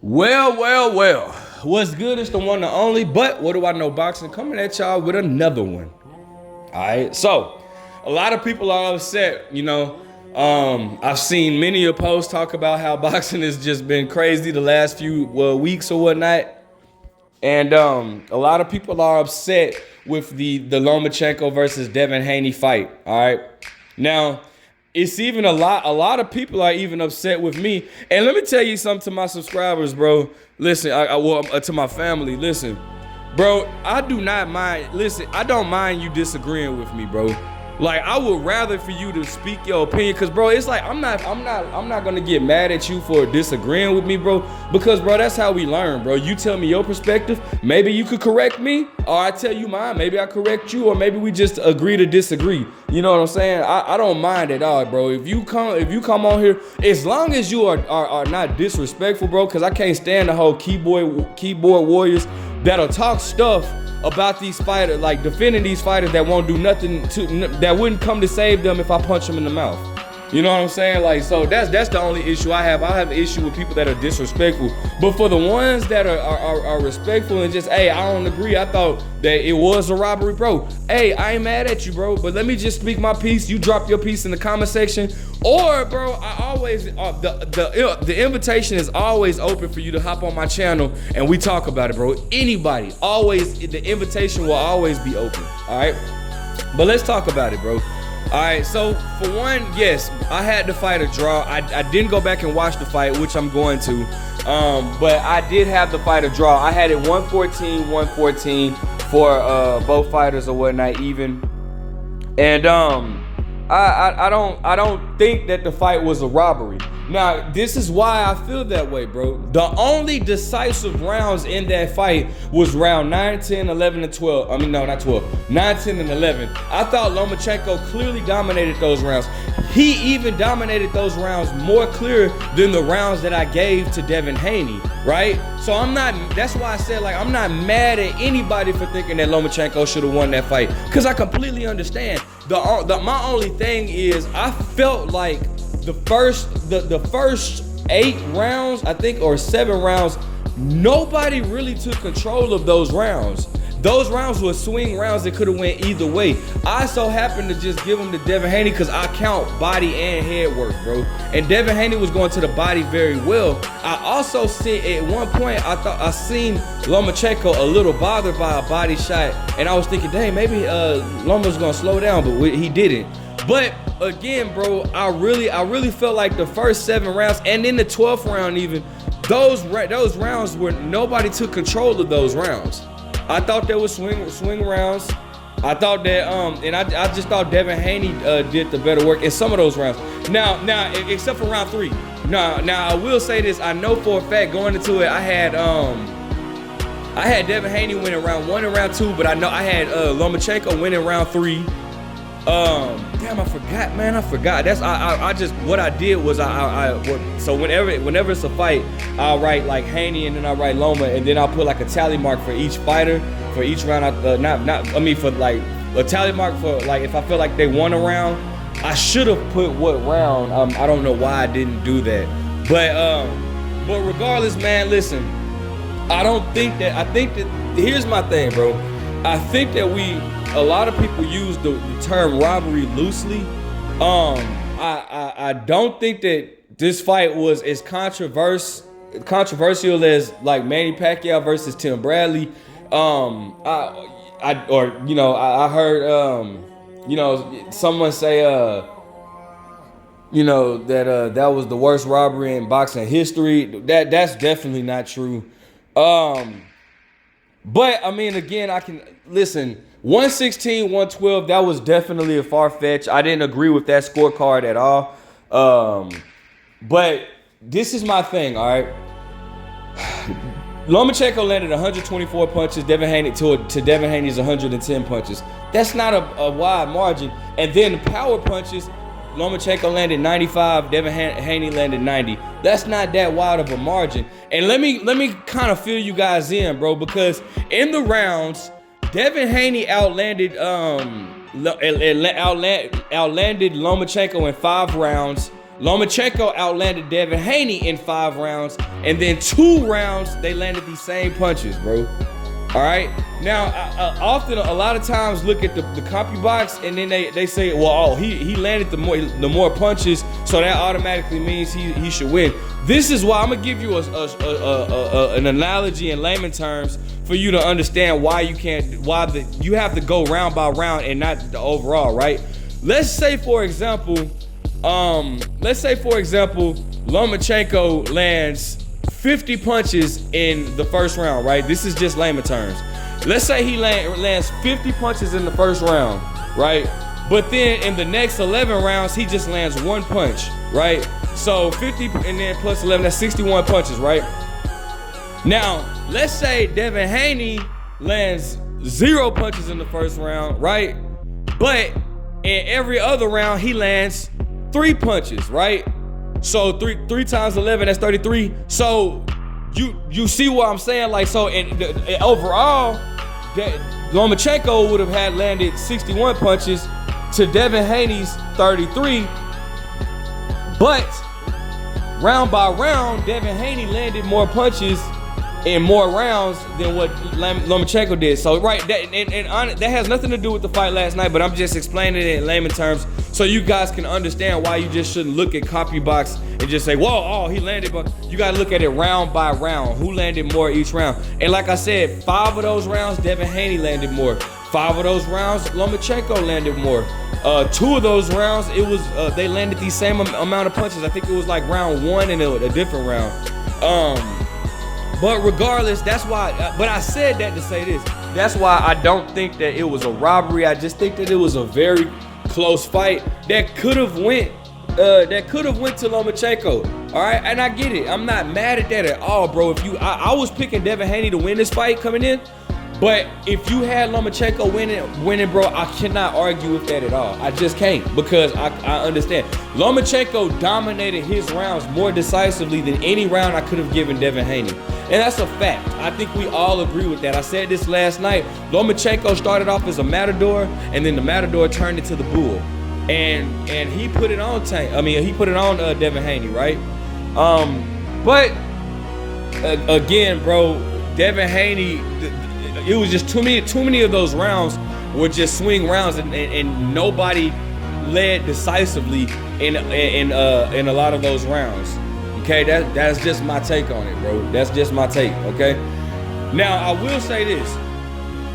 Well. What's good is the one and only, but what do I know boxing? Coming at y'all with another one. All right, so a lot of people are upset, I've seen many a post talk about how boxing has just been crazy the last few weeks or whatnot. And a lot of people are upset with the Lomachenko versus Devin Haney fight. All right. Now, it's even a lot of people are even upset with me. And let me tell you something to my subscribers, bro. Listen, to my family, listen. Bro, I do not mind. Listen, I don't mind you disagreeing with me, bro. Like, I would rather for you to speak your opinion, cause bro, it's like I'm not gonna get mad at you for disagreeing with me, bro. Because bro, that's how we learn, bro. You tell me your perspective, maybe you could correct me, or I tell you mine, maybe I correct you, or maybe we just agree to disagree. You know what I'm saying? I don't mind at all, bro. If you come on here, as long as you are not disrespectful, bro, cause I can't stand the whole keyboard warriors that'll talk stuff about these fighters, like defending these fighters that won't do nothing that wouldn't come to save them if I punch them in the mouth. You know what I'm saying? Like, so that's the only issue I have. I have an issue with people that are disrespectful. But for the ones that are respectful and just, hey, I don't agree. I thought that it was a robbery, bro. Hey, I ain't mad at you, bro. But let me just speak my piece. You drop your piece in the comment section. Or, bro, I always the invitation is always open for you to hop on my channel and we talk about it, bro. Anybody, always, the invitation will always be open. All right. But let's talk about it, bro. All right, so for one, yes, I had to fight a draw. I didn't go back and watch the fight, which I'm going to, but I did have the fight a draw. I had it 114 for both fighters or whatnot, even. And I don't think that the fight was a robbery. Now, this is why I feel that way, bro. The only decisive rounds in that fight was round 9, 10, 11, and 12. I mean, no, not 12. 9, 10, and 11. I thought Lomachenko clearly dominated those rounds. He even dominated those rounds more clear than the rounds that I gave to Devin Haney, right? So that's why I said, like, I'm not mad at anybody for thinking that Lomachenko should have won that fight, because I completely understand. My only thing is, I felt like the first 8 rounds, I think, or 7 rounds, nobody really took control of those rounds. Those rounds were swing rounds that could have went either way. I so happened to just give them to Devin Haney because I count body and head work, bro. And Devin Haney was going to the body very well. I also see at one point, I seen Lomachenko a little bothered by a body shot, and I was thinking, dang, maybe Loma's gonna slow down, but he didn't. But again, bro, I really felt like the first 7 rounds, and in the 12th round even, those rounds where nobody took control of those rounds. I thought there was swing rounds. I thought that and I just thought Devin Haney did the better work in some of those rounds. Now, except for round 3. Now I will say this. I know for a fact going into it, I had Devin Haney winning round 1 and round 2, but I know I had Lomachenko winning round 3. Damn, I forgot, man. I forgot. That's I just, what I did was so whenever it's a fight, I'll write like Haney and then I'll write Loma, and then I'll put like a tally mark for each fighter for each round. For like a tally mark for, like, if I feel like they won a round. I should have put what round. I don't know why I didn't do that, but regardless, man, listen. I think that here's my thing, bro. I think that a lot of people use the term robbery loosely. I don't think that this fight was as controversial as like Manny Pacquiao versus Tim Bradley. I heard someone say that was the worst robbery in boxing history. That's definitely not true. But I mean, again, I can listen. 116, 112, that was definitely a far-fetched. I didn't agree with that scorecard at all. But this is my thing, all right? Lomachenko landed 124 punches, Devin Haney to Devin Haney's 110 punches. That's not a wide margin. And then power punches, Lomachenko landed 95, Devin Haney landed 90. That's not that wide of a margin. And let me kind of fill you guys in, bro, because in the rounds, Devin Haney outlanded Lomachenko in 5 rounds. Lomachenko outlanded Devin Haney in 5 rounds, and then 2 rounds they landed these same punches, bro. All right. Now, often a lot of times look at the CompuBox, and then they say, well, he landed the more punches, so that automatically means he should win. This is why I'm gonna give you an analogy in layman terms for you to understand why you have to go round by round and not the overall, right? Let's say for example, Lomachenko lands 50 punches in the first round, right? This is just layman terms. Let's say he lands 50 punches in the first round, right? But then in the next 11 rounds, he just lands 1 punch, right? So 50 and then plus 11, that's 61 punches, right? Now, let's say Devin Haney lands 0 punches in the first round, right? But in every other round, he lands 3 punches, right? So 3 times 11, that's 33. So you see what I'm saying? Like, so overall, Lomachenko would have had landed 61 punches to Devin Haney's 33. But round by round, Devin Haney landed more punches in more rounds than what Lomachenko did. So right, that has nothing to do with the fight last night, but I'm just explaining it in layman terms so you guys can understand why you just shouldn't look at CompuBox and just say, whoa, he landed, but you gotta look at it round by round. Who landed more each round? And like I said, 5 of those rounds, Devin Haney landed more. 5 of those rounds, Lomachenko landed more. 2 of those rounds, it was they landed the same amount of punches. I think it was like round 1 and a different round. But regardless, that's why, but I said that to say this. That's why I don't think that it was a robbery. I just think that it was a very close fight that could have went to Lomachenko. All right, and I get it. I'm not mad at that at all, bro. I was picking Devin Haney to win this fight coming in, but if you had Lomachenko winning, bro, I cannot argue with that at all. I just can't, because I understand. Lomachenko dominated his rounds more decisively than any round I could have given Devin Haney. And that's a fact. I think we all agree with that. I said this last night. Lomachenko started off as a matador, and then the matador turned into the bull. And he put it on Devin Haney, right? But again, bro, Devin Haney, it was just too many of those rounds were just swing rounds, and nobody led decisively in a lot of those rounds. Okay, that's just my take on it, bro. That's just my take, okay? Now, I will say this.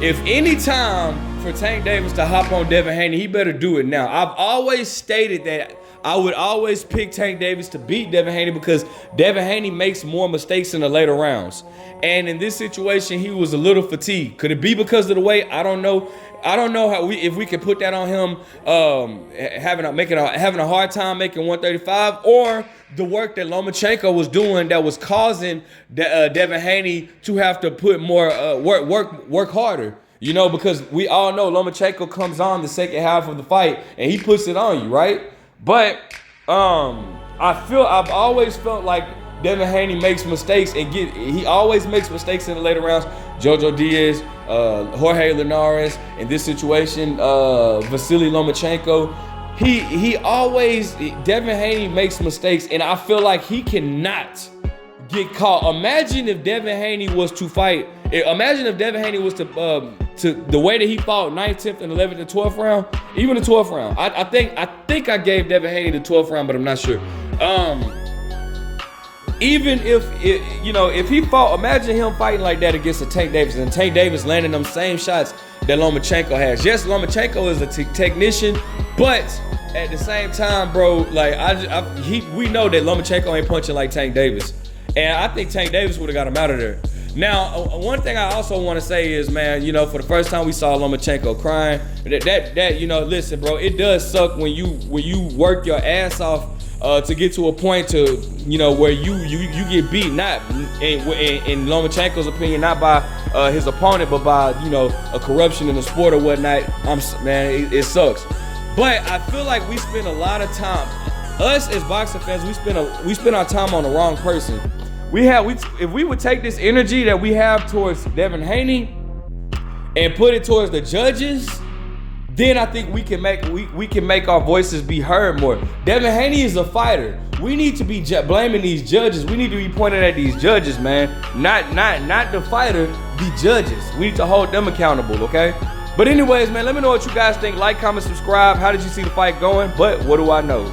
If any time for Tank Davis to hop on Devin Haney, he better do it now. I've always stated that I would always pick Tank Davis to beat Devin Haney because Devin Haney makes more mistakes in the later rounds. And in this situation, he was a little fatigued. Could it be because of the weight? I don't know. I don't know if we can put that on him having a hard time making 135, or the work that Lomachenko was doing that was causing Devin Haney to have to put more work harder. You know, because we all know Lomachenko comes on the second half of the fight and he puts it on you, right? But I've always felt like Devin Haney makes mistakes he always makes mistakes in the later rounds. Jojo Diaz, Jorge Linares, in this situation, Vasiliy Lomachenko. Devin Haney makes mistakes, and I feel like he cannot get caught. Imagine if Devin Haney was to fight. Imagine if Devin Haney was to the way that he fought 9th, 10th, and 11th and 12th round, even the 12th round. I think I gave Devin Haney the 12th round, but I'm not sure. Even if he fought, imagine him fighting like that against a Tank Davis, and Tank Davis landing them same shots that Lomachenko has. Yes, Lomachenko is a technician, but at the same time, bro, like we know that Lomachenko ain't punching like Tank Davis, and I think Tank Davis would have got him out of there. Now, one thing I also want to say is, man, for the first time we saw Lomachenko crying. Listen, bro, it does suck when you work your ass off to get to a point to, where you get beat, not in Lomachenko's opinion, not by his opponent, but by, a corruption in the sport or whatnot. It sucks. But I feel like we spend a lot of time, us as boxing fans, we spend our time on the wrong person. If we would take this energy that we have towards Devin Haney and put it towards the judges, then I think we can make our voices be heard more. Devin Haney is a fighter. We need to be blaming these judges. We need to be pointing at these judges, man. Not the fighter, the judges. We need to hold them accountable, okay? But anyways, man, let me know what you guys think. Like, comment, subscribe. How did you see the fight going? But what do I know?